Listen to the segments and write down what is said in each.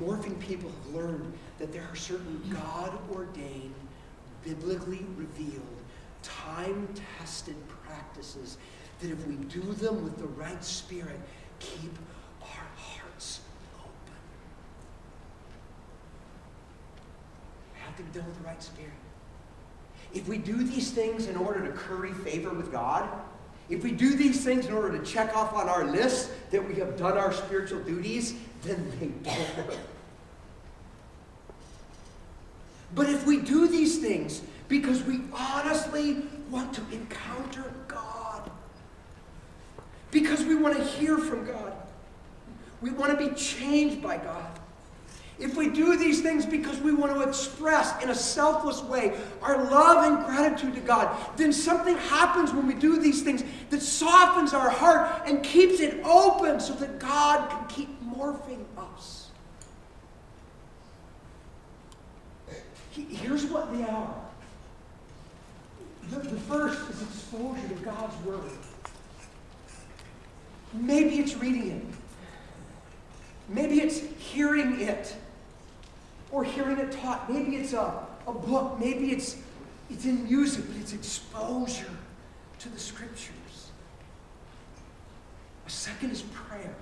morphing people have learned that there are certain God-ordained, biblically revealed, time-tested practices that if we do them with the right spirit, keep our hearts open. They have to be done with the right spirit. If we do these things in order to curry favor with God, if we do these things in order to check off on our list that we have done our spiritual duties, then they don't work. But if we do these things because we honestly want to encounter God, because we want to hear from God, we want to be changed by God, if we do these things because we want to express in a selfless way our love and gratitude to God, then something happens when we do these things that softens our heart and keeps it open so that God can keep morphing us. Here's what they are. The first is exposure to God's Word. Maybe it's reading it. Maybe it's hearing it. Or hearing it taught. Maybe it's a book. Maybe it's in music, but it's exposure to the Scriptures. A second is prayer.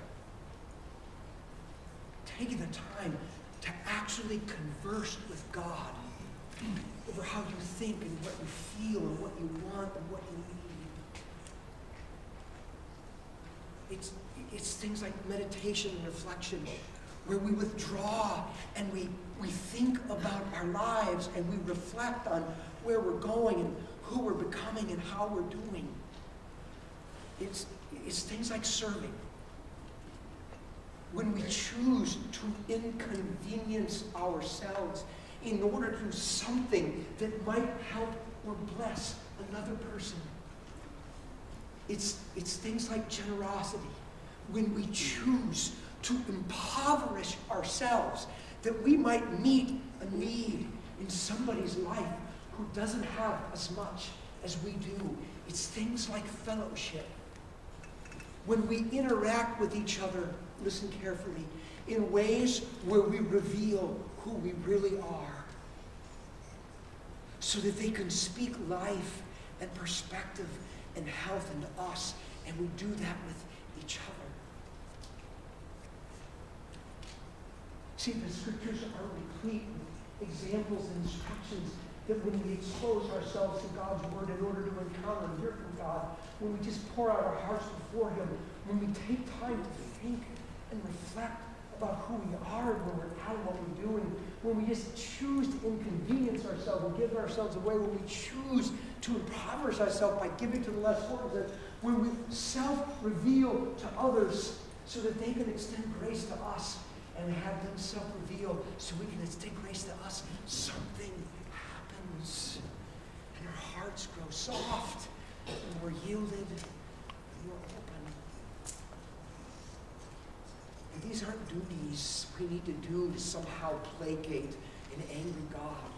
Taking the time to actually converse with God over how you think and what you feel and what you want and what you need. It's things like meditation and reflection, where we withdraw and we think about our lives and we reflect on where we're going and who we're becoming and how we're doing. It's things like serving. When we choose to inconvenience ourselves in order to do something that might help or bless another person. It's things like generosity. When we choose to impoverish ourselves, that we might meet a need in somebody's life who doesn't have as much as we do. It's things like fellowship. When we interact with each other, listen carefully, in ways where we reveal who we really are, so that they can speak life and perspective and health into us, and we do that with each other. See, the Scriptures are replete with examples and instructions that when we expose ourselves to God's Word in order to encounter and hear from God, when we just pour out our hearts before Him, when we take time to think and reflect about who we are, where we're at, and what we're doing, when we just choose to inconvenience ourselves and give ourselves away, when we choose to impoverish ourselves by giving to the less fortunate, when we self-reveal to others so that they can extend grace to us, and have them self-reveal so we can extend grace to us, something happens. And our hearts grow soft, and we're yielded, and we're open. And these aren't duties we need to do to somehow placate an angry God.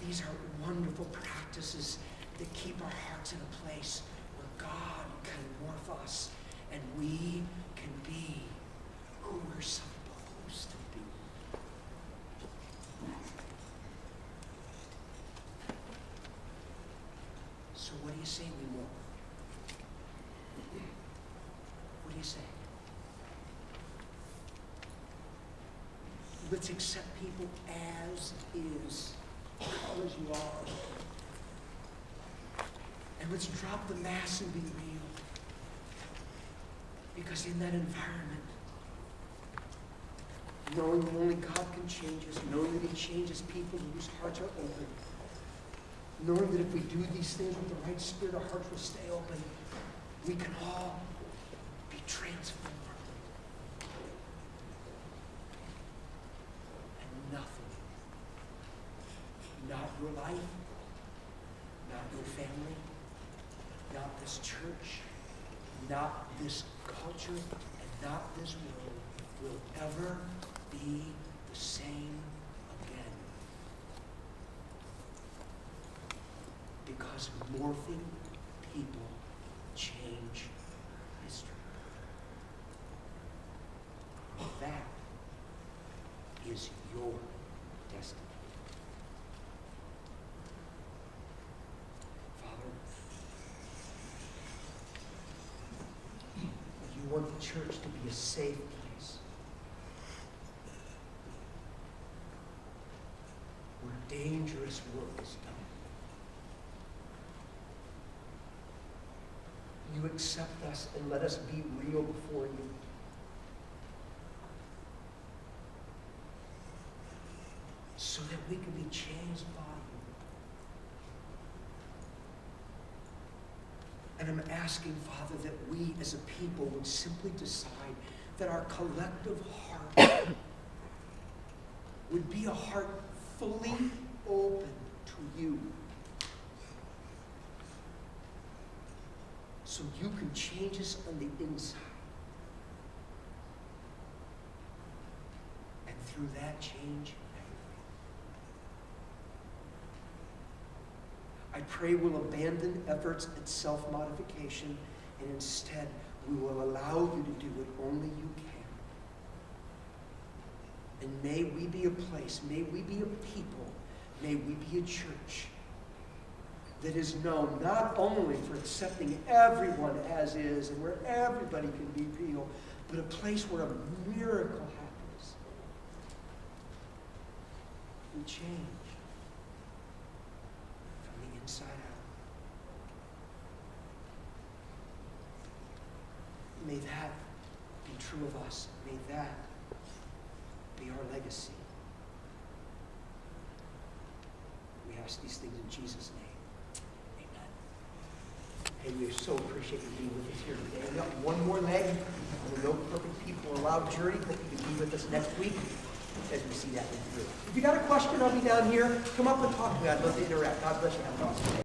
These are wonderful practices that keep our hearts in a place where God can morph us, and we can be who we're supposed to be. So what do you say we want? What do you say? Let's accept people as is, come as you are. And let's drop the mask and be real. Because in that environment, knowing that only God can change us, knowing that He changes people whose hearts are open, knowing that if we do these things with the right spirit, our hearts will stay open, we can all be transformed. And nothing, not your life, not your family, not this church, not this culture, and not this world will ever be the same again. Because morphing people change history. That is your destiny. Father, you want the church to be a safe place where dangerous work is done. You accept us and let us be real before you. So that we can be changed by you. And I'm asking, Father, that we as a people would simply decide that our collective heart would be a heart fully open to you. So you can change us on the inside. And through that change, I pray we'll abandon efforts at self-modification, and instead we will allow you to do what only you can. And may we be a place, may we be a people, may we be a church that is known not only for accepting everyone as is and where everybody can be real, but a place where a miracle happens. We change from the inside out. May that be true of us. May that be our legacy. We ask these things in Jesus' name. And we so appreciate you being with us here today. We got one more leg on the No Perfect People Allowed journey. Hope you can be with us next week as we see that through. If you got a question, I'll be down here. Come up and talk to me. I'd love to interact. God bless you. Have an awesome day.